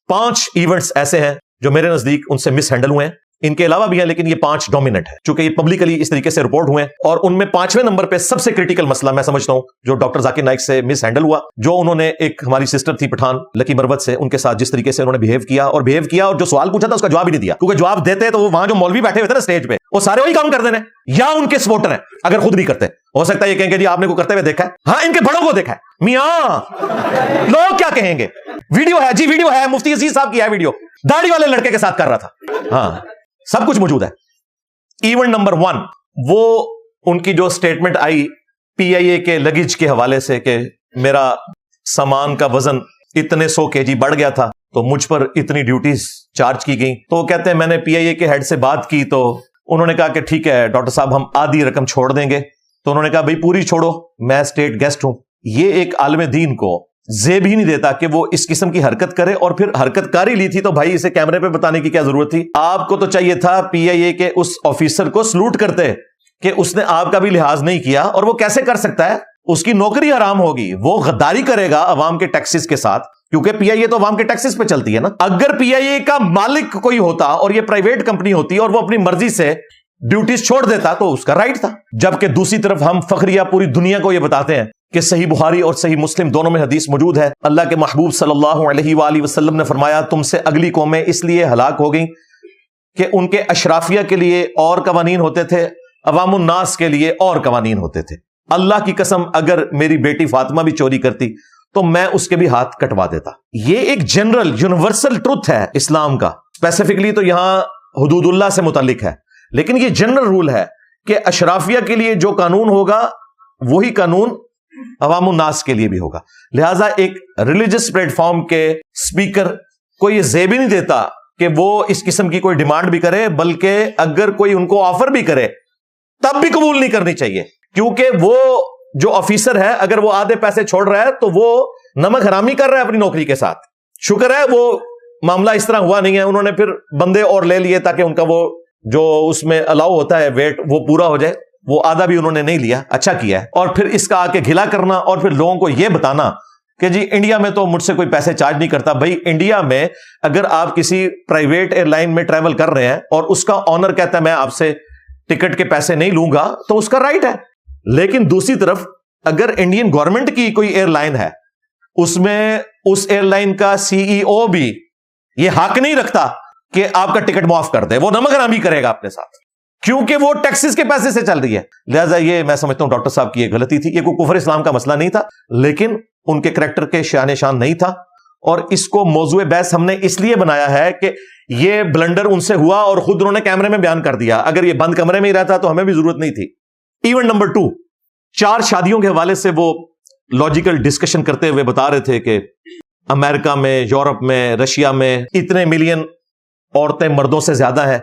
5 events ایسے ہیں جو میرے نزدیک ان سے مس ہینڈل ہوئے ہیں. ان کے علاوہ بھی ہیں لیکن یہ 5 ڈومیننٹ ہے چونکہ یہ پبلکلی اس طریقے سے رپورٹ ہوئے ہیں. اور ان میں 5ویں نمبر پہ سب سے کریٹیکل مسئلہ میں سمجھتا ہوں جو ڈاکٹر ذاکر نائک سے مس ہینڈل ہوا, جو انہوں نے ایک ہماری سسٹر تھی پٹھان لکی مروت سے, ان کے ساتھ جس طریقے سے انہوں نے بہیو کیا اور جو سوال پوچھا تھا اس کا جواب ہی نہیں دیا, کیونکہ جواب دیتے تو وہاں جو مولوی بیٹھے ہوئے تھے نا اسٹیج پہ وہ سارے وہی کام کر دینے یا ان کے سپورٹر ہیں اگر خود نہیں کرتے. ہو سکتا ہے یہ کہیں گے جی آپ نے کو کرتے ہوئے دیکھا ہے, ہاں ان کے بڑوں کو دیکھا ہے. میاں لوگ کیا کہیں گے, ویڈیو ہے جی, ویڈیو ہے, مفتی عزیز صاحب کی ہے ویڈیو, داڑھی والے لڑکے کے ساتھ کر رہا تھا. ہاں سب کچھ موجود ہے. ایونٹ نمبر 1 وہ ان کی جو سٹیٹمنٹ آئی پی آئی اے کے لگیج کے حوالے سے کہ میرا سامان کا وزن اتنے 100 kg بڑھ گیا تھا تو مجھ پر اتنی ڈیوٹیز چارج کی گئی. تو وہ کہتے ہیں میں نے پی آئی اے کے ہیڈ سے بات کی تو انہوں نے کہا کہ ٹھیک ہے ڈاکٹر صاحب ہم آدھی رقم چھوڑ دیں گے. تو انہوں نے کہا بھئی پوری چھوڑو, میں اسٹیٹ گیسٹ ہوں. یہ ایک عالم دین کو زیب ہی نہیں دیتا کہ وہ اس قسم کی حرکت کرے, اور پھر حرکت کاری لی تھی تو بھائی اسے کیمرے پہ بتانے کی کیا ضرورت تھی. آپ کو تو چاہیے تھا پی آئی اے کے اس آفیسر کو سلوٹ کرتے کہ اس نے آپ کا بھی لحاظ نہیں کیا, اور وہ کیسے کر سکتا ہے, اس کی نوکری حرام ہوگی, وہ غداری کرے گا عوام کے ٹیکسز کے ساتھ, کیونکہ پی آئی اے تو عوام کے ٹیکسز پہ چلتی ہے نا. اگر پی آئی اے کا مالک کوئی ہوتا اور یہ پرائیویٹ کمپنی ہوتی اور وہ اپنی مرضی سے ڈیوٹیز چھوڑ دیتا تو اس کا رائٹ تھا. جبکہ دوسری طرف ہم فخریہ پوری دنیا کو یہ بتاتے ہیں کہ صحیح بخاری اور صحیح مسلم دونوں میں حدیث موجود ہے. اللہ کے محبوب صلی اللہ علیہ وآلہ وسلم نے فرمایا تم سے اگلی قومیں اس لیے ہلاک ہو گئیں کہ ان کے اشرافیہ کے لیے اور قوانین ہوتے تھے, عوام الناس کے لیے اور قوانین ہوتے تھے. اللہ کی قسم اگر میری بیٹی فاطمہ بھی چوری کرتی تو میں اس کے بھی ہاتھ کٹوا دیتا. یہ ایک جنرل یونیورسل ٹروتھ ہے اسلام کا. اسپیسیفکلی تو یہاں حدود اللہ سے متعلق ہے, لیکن یہ جنرل رول ہے کہ اشرافیہ کے لیے جو قانون ہوگا وہی قانون عوام الناس کے لیے بھی ہوگا. لہٰذا ایک ریلیجس پلیٹ فارم کے اسپیکر کو یہ زیب ہی نہیں دیتا کہ وہ اس قسم کی کوئی ڈیمانڈ بھی کرے, بلکہ اگر کوئی ان کو آفر بھی کرے تب بھی قبول نہیں کرنی چاہیے, کیونکہ وہ جو آفیسر ہے اگر وہ آدھے پیسے چھوڑ رہا ہے تو وہ نمک حرامی کر رہا ہے اپنی نوکری کے ساتھ. شکر ہے وہ معاملہ اس طرح ہوا نہیں ہے, انہوں نے پھر بندے اور لے لیے تاکہ ان کا وہ جو اس میں الاؤ ہوتا ہے ویٹ وہ پورا ہو جائے. وہ آدھا بھی انہوں نے نہیں لیا, اچھا کیا ہے. اور پھر اس کا آ کے گھلا کرنا اور پھر لوگوں کو یہ بتانا کہ جی انڈیا میں تو مجھ سے کوئی پیسے چارج نہیں کرتا. بھائی انڈیا میں اگر آپ کسی پرائیویٹ ایئر لائن میں ٹریول کر رہے ہیں اور اس کا آنر کہتا ہے میں آپ سے ٹکٹ کے پیسے نہیں لوں گا تو اس کا رائٹ ہے. لیکن دوسری طرف اگر انڈین گورنمنٹ کی کوئی ایئر لائن ہے اس میں اس ایئر لائن کا سی ای او بھی یہ حق نہیں رکھتا کہ آپ کا ٹکٹ معاف کر دے, وہ نمک حرامی کرے گا اپنے ساتھ, کیونکہ وہ ٹیکسز کے پیسے سے چل رہی ہے. لہٰذا یہ میں سمجھتا ہوں ڈاکٹر صاحب کی یہ غلطی تھی. یہ کوئی کفر اسلام کا مسئلہ نہیں تھا, لیکن ان کے کریکٹر کے شان شان نہیں تھا, اور اس کو موضوع بحث ہم نے اس لیے بنایا ہے کہ یہ بلنڈر ان سے ہوا اور خود انہوں نے کیمرے میں بیان کر دیا. اگر یہ بند کمرے میں ہی رہتا تو ہمیں بھی ضرورت نہیں تھی. ایونٹ نمبر 2 4 شادیوں کے حوالے سے وہ لاجیکل ڈسکشن کرتے ہوئے بتا رہے تھے کہ امریکہ میں, یورپ میں, رشیا میں اتنے ملین عورتیں مردوں سے زیادہ ہیں,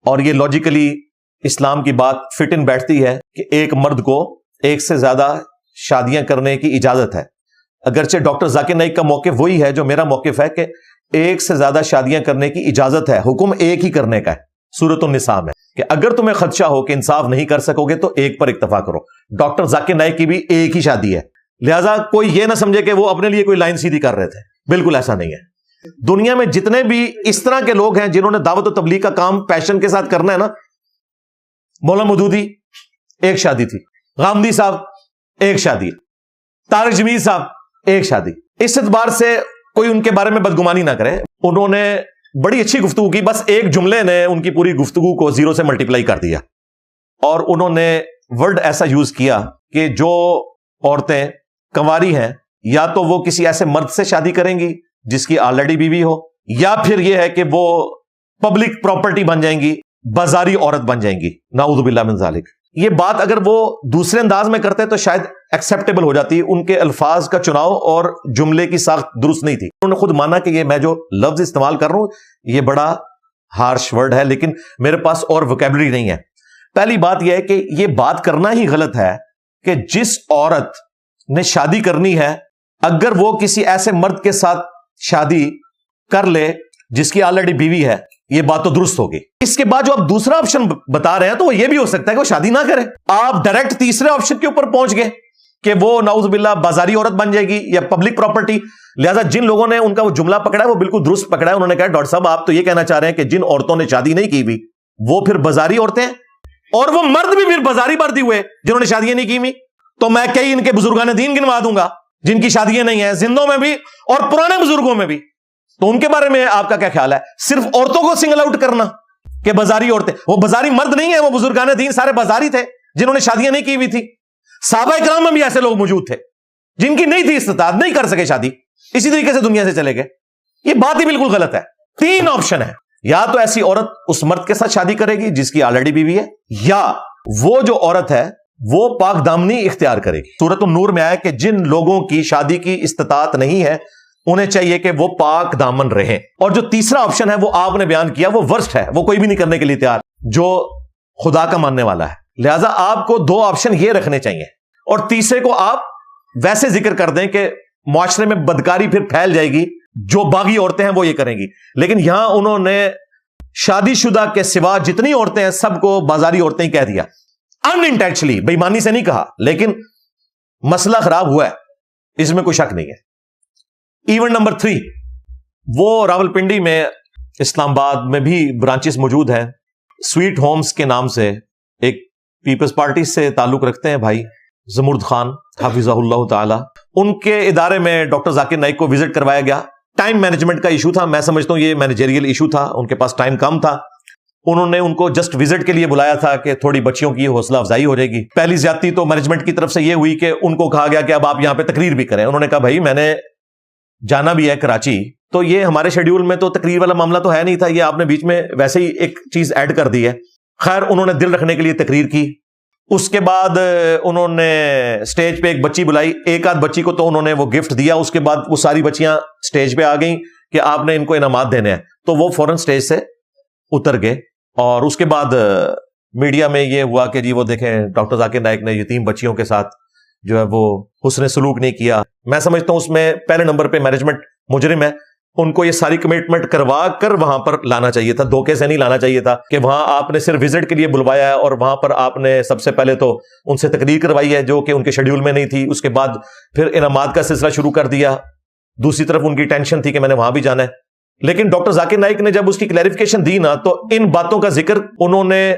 اور یہ لاجیکلی اسلام کی بات فٹ ان بیٹھتی ہے کہ ایک مرد کو ایک سے زیادہ شادیاں کرنے کی اجازت ہے. اگرچہ ڈاکٹر ذاکر نائک کا موقف وہی ہے جو میرا موقف ہے کہ ایک سے زیادہ شادیاں کرنے کی اجازت ہے, حکم ایک ہی کرنے کا ہے. سورۃ النساء میں کہ اگر تمہیں خدشہ ہو کہ انصاف نہیں کر سکو گے تو ایک پر اکتفا کرو. ڈاکٹر ذاکر نائک کی بھی ایک ہی شادی ہے, لہٰذا کوئی یہ نہ سمجھے کہ وہ اپنے لیے کوئی لائن سیدھی کر رہے تھے. بالکل ایسا نہیں ہے. دنیا میں جتنے بھی اس طرح کے لوگ ہیں جنہوں نے دعوت و تبلیغ کا کام پیشن کے ساتھ کرنا ہے نا, مولانا مودودی ایک شادی تھی, غامدی صاحب ایک شادی, طارق جمیل صاحب ایک شادی. اس اعتبار سے کوئی ان کے بارے میں بدگمانی نہ کرے. انہوں نے بڑی اچھی گفتگو کی, بس ایک جملے نے ان کی پوری گفتگو کو 0 سے ملٹیپلائی کر دیا, اور انہوں نے ورڈ ایسا یوز کیا کہ جو عورتیں کنواری ہیں یا تو وہ کسی ایسے مرد سے شادی کریں گی جس کی آلریڈی بیوی ہو, یا پھر یہ ہے کہ وہ پبلک پراپرٹی بن جائیں گی, بازاری عورت بن جائیں گی. نعوذ باللہ من ذالک. یہ بات اگر وہ دوسرے انداز میں کرتے تو شاید ایکسیپٹیبل ہو جاتی. ان کے الفاظ کا چناؤ اور جملے کی ساخت درست نہیں تھی. انہوں نے خود مانا کہ یہ میں جو لفظ استعمال کر رہا ہوں یہ بڑا ہارش ورڈ ہے, لیکن میرے پاس اور ووکیبلری نہیں ہے. پہلی بات یہ ہے کہ یہ بات کرنا ہی غلط ہے کہ جس عورت نے شادی کرنی ہے اگر وہ کسی ایسے مرد کے ساتھ شادی کر لے جس کی آلریڈی بیوی ہے, یہ بات تو درست ہوگی. اس کے بعد جو آپ دوسرا آپشن بتا رہے ہیں تو وہ یہ بھی ہو سکتا ہے کہ وہ شادی نہ کرے. آپ ڈائریکٹ تیسرے آپشن کے اوپر پہنچ گئے کہ وہ نعوذ باللہ بازاری عورت بن جائے گی یا پبلک پراپرٹی. لہذا جن لوگوں نے ان کا وہ جملہ پکڑا ہے وہ بالکل درست پکڑا ہے. انہوں نے کہا ڈاکٹر صاحب آپ تو یہ کہنا چاہ رہے ہیں کہ جن عورتوں نے شادی نہیں کی ہوئی وہ پھر بازاری عورتیں ہیں, اور وہ مرد بھی پھر بازاری مردی ہوئے جنہوں نے شادیاں نہیں کی ہوئی. تو میں کئی ان کے بزرگان دین گنوا دوں گا جن کی شادیاں نہیں ہیں, زندوں میں بھی اور پرانے بزرگوں میں بھی. تو ان کے بارے میں آپ کا کیا خیال ہے؟ صرف عورتوں کو سنگل آؤٹ کرنا کہ بازاری عورتیں, وہ بازاری مرد نہیں ہیں, وہ بزرگان دین سارے بازاری تھے جنہوں نے شادیاں نہیں کی ہوئی تھی. صحابہ کرام میں بھی ایسے لوگ موجود تھے جن کی نہیں تھی استطاعت, نہیں کر سکے شادی, اسی طریقے سے دنیا سے چلے گئے. یہ بات ہی بالکل غلط ہے. 3 آپشن ہے, یا تو ایسی عورت اس مرد کے ساتھ شادی کرے گی جس کی آلریڈی بیوی ہے, یا وہ جو عورت ہے وہ پاک دامنی اختیار کرے گی. سورۃ النور میں آیا کہ جن لوگوں کی شادی کی استطاعت نہیں ہے انہیں چاہیے کہ وہ پاک دامن رہیں. اور جو تیسرا آپشن ہے وہ آپ نے بیان کیا, وہ ورسٹ ہے, وہ کوئی بھی نہیں کرنے کے لیے تیار جو خدا کا ماننے والا ہے. لہٰذا آپ کو 2 آپشن یہ رکھنے چاہیے, اور تیسرے کو آپ ویسے ذکر کر دیں کہ معاشرے میں بدکاری پھر پھیل جائے گی, جو باغی عورتیں ہیں وہ یہ کریں گی. لیکن یہاں انہوں نے شادی شدہ کے سوا جتنی عورتیں ہیں سب کو بازاری عورتیں ہی کہہ دیا. انٹینشنلی, بے ایمانی سے نہیں کہا, لیکن مسئلہ خراب ہوا ہے, اس میں کوئی شک نہیں ہے. ایونٹ نمبر 3, وہ راولپنڈی میں اسلام آباد میں بھی برانچز موجود ہیں. سویٹ ہومز کے نام سے ایک پیپلز پارٹی سے تعلق رکھتے ہیں بھائی زمرد خان حافظہ اللہ تعالی. ان کے ادارے میں ڈاکٹر ذاکر نائک کو وزٹ کروایا گیا. ٹائم مینجمنٹ کا ایشو تھا, میں سمجھتا ہوں یہ مینیجریل ایشو تھا, ان کے پاس ٹائم کم تھا. انہوں نے ان کو جسٹ وزٹ کے لیے بلایا تھا کہ تھوڑی بچیوں کی حوصلہ افزائی ہو جائے گی. پہلی زیادتی تو مینجمنٹ کی طرف سے یہ ہوئی کہ ان کو کہا گیا کہ اب آپ یہاں پہ تقریر بھی کریں. انہوں نے کہا بھائی میں نے جانا بھی ہے کراچی, تو یہ ہمارے شیڈیول میں تو تقریر والا معاملہ تو ہے نہیں تھا, یہ آپ نے بیچ میں ویسے ہی ایک چیز ایڈ کر دی ہے. خیر انہوں نے دل رکھنے کے لیے تقریر کی. اس کے بعد انہوں نے سٹیج پہ ایک بچی بلائی, ایک آدھ بچی کو تو انہوں نے وہ گفٹ دیا. اس کے بعد وہ ساری بچیاں سٹیج پہ آ گئیں کہ آپ نے ان کو انعامات دینے ہیں, تو وہ فوراً سٹیج سے اتر گئے. اور اس کے بعد میڈیا میں یہ ہوا کہ جی وہ دیکھیں ڈاکٹر ذاکر نائک نے یتیم بچیوں کے ساتھ جو ہے وہ حسن سلوک نہیں کیا. میں سمجھتا ہوں اس میں پہلے نمبر پہ مینجمنٹ مجرم ہے. ان کو یہ ساری کمٹمنٹ کروا کر وہاں پر لانا چاہیے تھا, دھوکے سے نہیں لانا چاہیے تھا کہ وہاں آپ نے صرف وزٹ کے لیے بلوایا ہے اور وہاں پر آپ نے سب سے پہلے تو ان سے تقریر کروائی ہے جو کہ ان کے شیڈیول میں نہیں تھی. اس کے بعد پھر انعامات کا سلسلہ شروع کر دیا. دوسری طرف ان کی ٹینشن تھی کہ میں نے وہاں بھی جانا ہے. لیکن ڈاکٹر ذاکر نائک نے جب اس کی کلیریفیکیشن دی نا, تو ان باتوں کا ذکر انہوں نے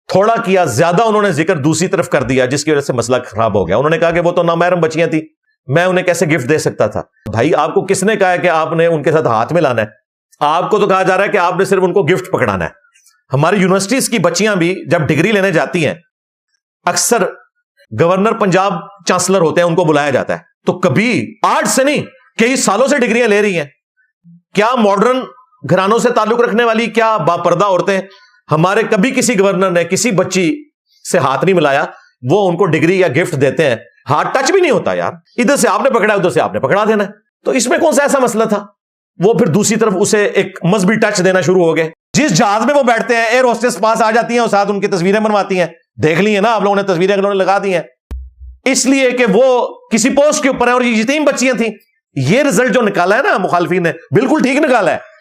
تھوڑا کیا, زیادہ انہوں نے ذکر دوسری طرف کر دیا, جس کی وجہ سے مسئلہ خراب ہو گیا. انہوں نے کہا کہ وہ تو نامحرم بچیاں تھیں, میں انہیں کیسے گفٹ دے سکتا تھا. بھائی آپ کو کس نے کہا ہے کہ آپ نے ان کے ساتھ ہاتھ میں لانا ہے؟ آپ کو تو کہا جا رہا ہے کہ آپ نے صرف ان کو گفٹ پکڑانا ہے. ہماری یونیورسٹیز کی بچیاں بھی جب ڈگری لینے جاتی ہیں اکثر گورنر پنجاب چانسلر ہوتے ہیں, ان کو بلایا جاتا ہے. تو کبھی آج سے نہیں, کئی سالوں سے ڈگریاں لے رہی ہیں. کیا ماڈرن گھرانوں سے تعلق رکھنے والی, کیا باپردہ عورتیں, ہمارے کبھی کسی گورنر نے کسی بچی سے ہاتھ نہیں ملایا. وہ ان کو ڈگری یا گفٹ دیتے ہیں, ہاتھ ٹچ بھی نہیں ہوتا یار. ادھر سے آپ نے پکڑا, ادھر سے آپ نے پکڑا دینا ہے. تو اس میں کون سا ایسا مسئلہ تھا؟ وہ پھر دوسری طرف اسے ایک مذہبی ٹچ دینا شروع ہو گئے. جس جہاز میں وہ بیٹھتے ہیں ایئر ہوسٹس پاس آ جاتی ہیں اور ساتھ ان کی تصویریں بنواتی ہیں. دیکھ لی ہیں نا آپ لوگوں نے, تصویریں انہوں نے لگا دی ہیں, اس لیے کہ وہ کسی پوسٹ کے اوپر ہیں اور یہ یتیم بچیاں تھیں. یہ رزلٹ جو نکالا ہے نا مخالفین نے, بالکل ٹھیک نکالا ہے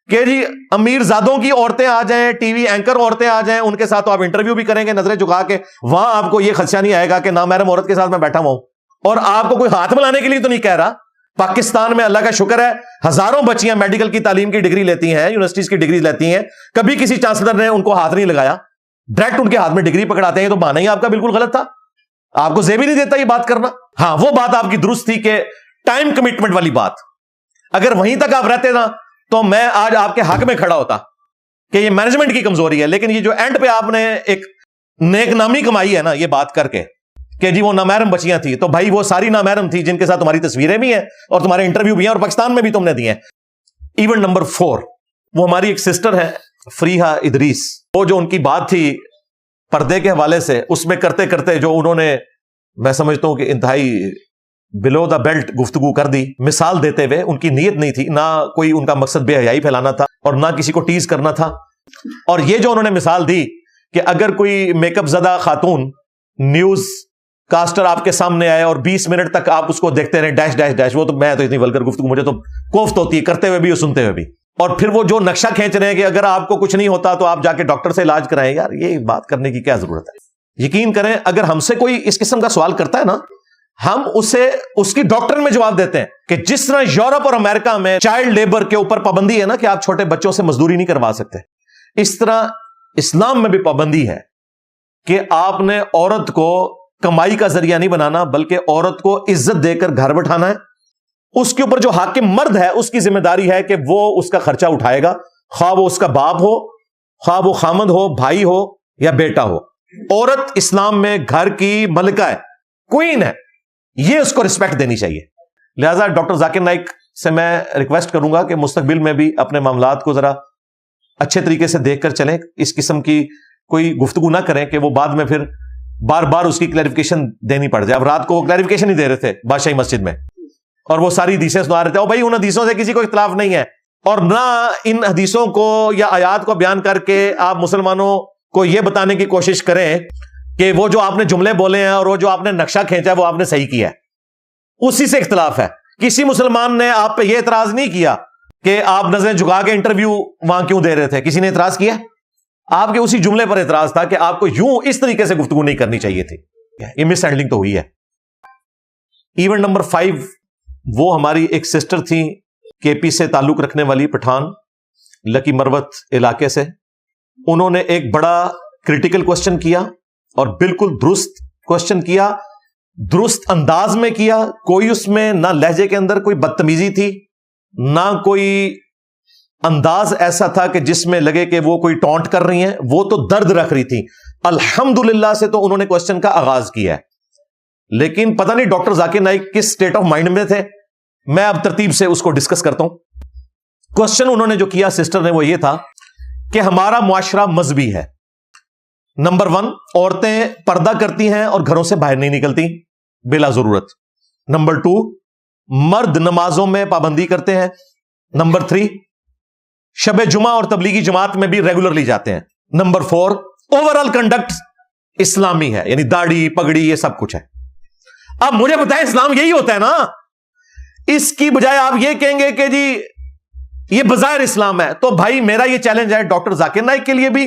کہ جی امیر زادوں کی عورتیں آ جائیں, ٹی وی اینکر عورتیں آ جائیں, ان کے ساتھ تو آپ انٹرویو بھی کریں گے نظریں جھکا کے, وہاں آپ کو یہ خدشہ نہیں آئے گا کہ نامحرم عورت کے ساتھ میں بیٹھا ہوں. اور آپ کو کوئی ہاتھ ملانے کے لیے تو نہیں کہہ رہا. پاکستان میں اللہ کا شکر ہے ہزاروں بچیاں میڈیکل کی تعلیم کی ڈگری لیتی ہیں, یونیورسٹیز کی ڈگری لیتی ہیں, کبھی کسی چانسلر نے ان کو ہاتھ نہیں لگایا, ڈائریکٹ ان کے ہاتھ میں ڈگری پکڑاتے ہیں. تو بہانہ ہی آپ کا بالکل غلط تھا, آپ کو زیب ہی نہیں دیتا یہ بات کرنا. ہاں وہ بات آپ کی درست تھی کہ ٹائم کمٹمنٹ والی بات, اگر وہیں تک آپ رہتے نا تو میں آج آپ کے حق میں کھڑا ہوتا کہ یہ مینجمنٹ کی کمزوری ہے. لیکن یہ جو اینڈ پہ آپ نے ایک نیک نامی کمائی ہے نا یہ بات کر کے کہ جی وہ نامحرم بچیاں تھیں, تو بھائی وہ ساری نامحرم تھی جن کے ساتھ تمہاری تصویریں بھی ہیں اور تمہارے انٹرویو بھی ہیں اور پاکستان میں بھی تم نے دی ہیں. ایونٹ نمبر 4, وہ ہماری ایک سسٹر ہے فریحہ ادریس. وہ جو ان کی بات تھی پردے کے حوالے سے, اس میں کرتے کرتے جو انہوں نے, میں سمجھتا ہوں کہ انتہائی بلو دا بیلٹ گفتگو کر دی. مثال دیتے ہوئے, ان کی نیت نہیں تھی, نہ کوئی ان کا مقصد بے حیائی پھیلانا تھا اور نہ کسی کو ٹیز کرنا تھا. اور یہ جو انہوں نے مثال دی کہ اگر کوئی میک اپ زدہ خاتون نیوز کاسٹر آپ کے سامنے آئے اور 20 منٹ تک آپ اس کو دیکھتے رہے ڈیش ڈیش ڈیش, وہ تو میں تو اتنی ولگر گفتگو مجھے تو کوفت ہوتی ہے کرتے ہوئے بھی اور سنتے ہوئے بھی. اور پھر وہ جو نقشہ کھینچ رہے ہیں کہ اگر آپ کو کچھ نہیں ہوتا تو آپ جا کے ڈاکٹر سے علاج کرائیں, یار یہ بات کرنے کی کیا ضرورت ہے؟ یقین کریں اگر ہم سے کوئی اس قسم کا سوال کرتا ہے نا ہم اسے اس کی ڈاکٹرن میں جواب دیتے ہیں کہ جس طرح یورپ اور امریکہ میں چائلڈ لیبر کے اوپر پابندی ہے نا کہ آپ چھوٹے بچوں سے مزدوری نہیں کروا سکتے، اس طرح اسلام میں بھی پابندی ہے کہ آپ نے عورت کو کمائی کا ذریعہ نہیں بنانا، بلکہ عورت کو عزت دے کر گھر بٹھانا ہے. اس کے اوپر جو حاکم مرد ہے اس کی ذمہ داری ہے کہ وہ اس کا خرچہ اٹھائے گا، خواہ وہ اس کا باپ ہو، خواہ وہ خامند ہو، بھائی ہو یا بیٹا ہو. عورت اسلام میں گھر کی ملکہ ہے، کوئین ہے، یہ اس کو رسپیکٹ دینی چاہیے. لہذا ڈاکٹر ذاکر نائک سے میں ریکویسٹ کروں گا کہ مستقبل میں بھی اپنے معاملات کو ذرا اچھے طریقے سے دیکھ کر چلیں، اس قسم کی کوئی گفتگو نہ کریں کہ وہ بعد میں پھر بار بار اس کی کلیریفیکیشن دینی پڑ جائے. اب رات کو وہ کلیریفیکیشن ہی دے رہے تھے بادشاہی مسجد میں، اور وہ ساری حدیثیں سنا رہے تھے. اور بھائی ان حدیثوں سے کسی کو اختلاف نہیں ہے، اور نہ ان حدیثوں کو یا آیات کو بیان کر کے آپ مسلمانوں کو یہ بتانے کی کوشش کریں کہ وہ جو آپ نے جملے بولے ہیں اور وہ جو آپ نے نقشہ کھینچا ہے وہ آپ نے صحیح کیا ہے. اسی سے اختلاف ہے. کسی مسلمان نے آپ پہ یہ اعتراض نہیں کیا کہ آپ نظریں جھکا کے انٹرویو وہاں کیوں دے رہے تھے، کسی نے اعتراض کیا؟ آپ کے اسی جملے پر اعتراض تھا کہ آپ کو یوں اس طریقے سے گفتگو نہیں کرنی چاہیے تھی. یہ مس ہینڈلنگ تو ہوئی ہے. ایونٹ نمبر 5 وہ ہماری ایک سسٹر تھی کے پی سے تعلق رکھنے والی، پٹھان لکی مروت علاقے سے. انہوں نے ایک بڑا کریٹیکل کوسچن کیا اور بالکل درست کوسچن کیا، درست انداز میں کیا. کوئی اس میں نہ لہجے کے اندر کوئی بدتمیزی تھی، نہ کوئی انداز ایسا تھا کہ جس میں لگے کہ وہ کوئی ٹونٹ کر رہی ہیں. وہ تو درد رکھ رہی تھی. الحمدللہ سے تو انہوں نے کوسچن کا آغاز کیا ہے، لیکن پتہ نہیں ڈاکٹر ذاکر نائک کس سٹیٹ آف مائنڈ میں تھے. میں اب ترتیب سے اس کو ڈسکس کرتا ہوں. کوسچن انہوں نے جو کیا سسٹر نے وہ یہ تھا کہ ہمارا معاشرہ مذہبی ہے. نمبر 1، عورتیں پردہ کرتی ہیں اور گھروں سے باہر نہیں نکلتی بلا ضرورت. نمبر 2، مرد نمازوں میں پابندی کرتے ہیں. نمبر 3، شب جمعہ اور تبلیغی جماعت میں بھی ریگولرلی جاتے ہیں. نمبر 4، اوور آل کنڈکٹ اسلامی ہے، یعنی داڑھی پگڑی یہ سب کچھ ہے. اب مجھے بتائیں اسلام یہی ہوتا ہے نا؟ اس کی بجائے آپ یہ کہیں گے کہ جی یہ بظاہر اسلام ہے. تو بھائی میرا یہ چیلنج ہے ڈاکٹر ذاکر نائک کے لیے بھی،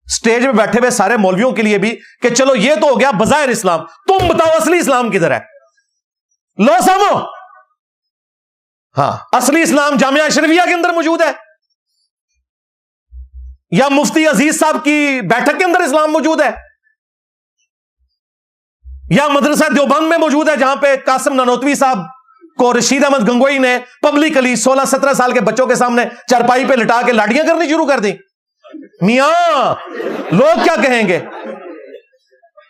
سٹیج میں بیٹھے ہوئے سارے مولویوں کے لیے بھی، کہ چلو یہ تو ہو گیا بظاہر اسلام، تم بتاؤ اصلی اسلام کدھر ہے؟ لو سامو، ہاں اصلی اسلام جامعہ اشرفیہ کے اندر موجود ہے یا مفتی عزیز صاحب کی بیٹھک کے اندر اسلام موجود ہے یا مدرسہ دیوبند میں موجود ہے جہاں پہ قاسم نانوتوی صاحب کو رشید احمد گنگوئی نے پبلکلی 16-17 سال کے بچوں کے سامنے چارپائی پہ لٹا کے لاٹیاں کرنی شروع کر دی. میاں لوگ کیا کہیں گے؟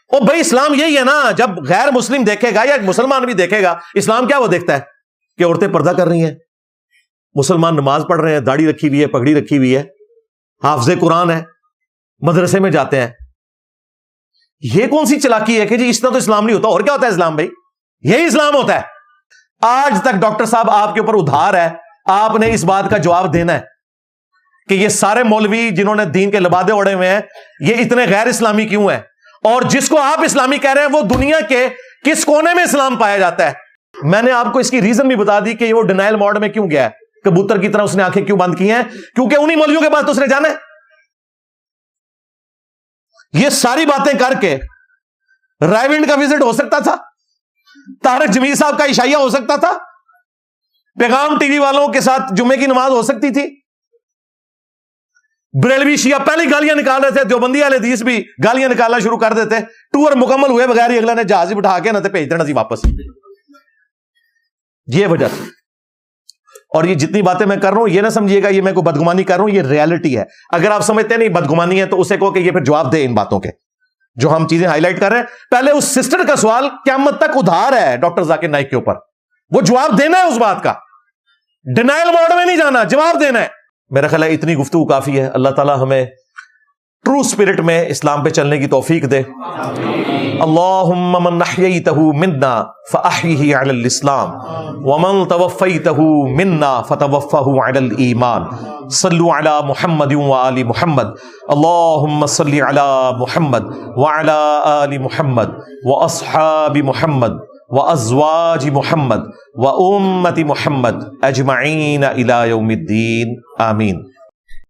او بھائی اسلام یہی ہے نا. جب غیر مسلم دیکھے گا یا مسلمان بھی دیکھے گا اسلام کیا وہ دیکھتا ہے کہ عورتیں پردہ کر رہی ہیں، مسلمان نماز پڑھ رہے ہیں، داڑھی رکھی ہوئی ہے، پگڑی رکھی ہوئی ہے، حافظ قرآن ہے، مدرسے میں جاتے ہیں. یہ کون سی چلاکی ہے کہ جی اس طرح تو اسلام نہیں ہوتا؟ اور کیا ہوتا ہے اسلام؟ بھائی یہی اسلام ہوتا ہے. آج تک ڈاکٹر صاحب آپ کے اوپر ادھار ہے، آپ نے اس بات کا جواب دینا ہے کہ یہ سارے مولوی جنہوں نے دین کے لبادے اوڑے ہوئے ہیں یہ اتنے غیر اسلامی کیوں ہیں، اور جس کو آپ اسلامی کہہ رہے ہیں وہ دنیا کے کس کونے میں اسلام پایا جاتا ہے. میں نے آپ کو اس کی ریزن بھی بتا دی کہ وہ ڈینائل موڈ میں کیوں گیا ہے، کبوتر کی طرح اس نے آنکھیں کیوں بند کی ہیں، کیونکہ انہی مولویوں کے پاس تو اس نے جانا ہے. یہ ساری باتیں کر کے رائیونڈ کا وزٹ ہو سکتا تھا، طارق جمیل صاحب کا عشائیہ ہو سکتا تھا، پیغام ٹی وی والوں کے ساتھ جمعے کی نماز ہو سکتی تھی. بریلوی شیعہ پہلی گالیاں نکال رہے تھے، دیوبندی اہل حدیث بھی گالیاں نکالنا شروع کر دیتے. ٹور مکمل ہوئے بغیر ہی اگلا نے جہاز بٹھا کے نہ بھیج دینا سی واپس. یہ وجہ تھی. اور یہ جتنی باتیں میں کر رہا ہوں یہ نہ سمجھیے گا یہ میں کوئی بدگمانی کر رہا ہوں، یہ ریالٹی ہے. اگر آپ سمجھتے نہیں بدگمانی ہے تو اسے کہو کہ یہ پھر جواب دے ان باتوں کے جو ہم چیزیں ہائی لائٹ کر رہے ہیں. پہلے اس سسٹر کا سوال قیامت تک ادھار ہے ڈاکٹر ذاکر نائک کے اوپر، وہ جواب دینا ہے اس بات کا، ڈینائل موڈ میں نہیں جانا، جواب دینا ہے. میرا خیال ہے اتنی گفتگو کافی ہے. اللہ تعالی ہمیں ٹرو اسپرٹ میں اسلام پہ چلنے کی توفیق دے. اللہم من احییتہ منا فاحیہ علی الاسلام ومن توفیتہ منا فتوفہ علی الایمان. صلوا علی محمد وآل محمد. اللہم صلی علی محمد وعلی آل محمد واصحاب محمد وازواج محمد وامت محمد اجمعین الی یوم الدین. آمین.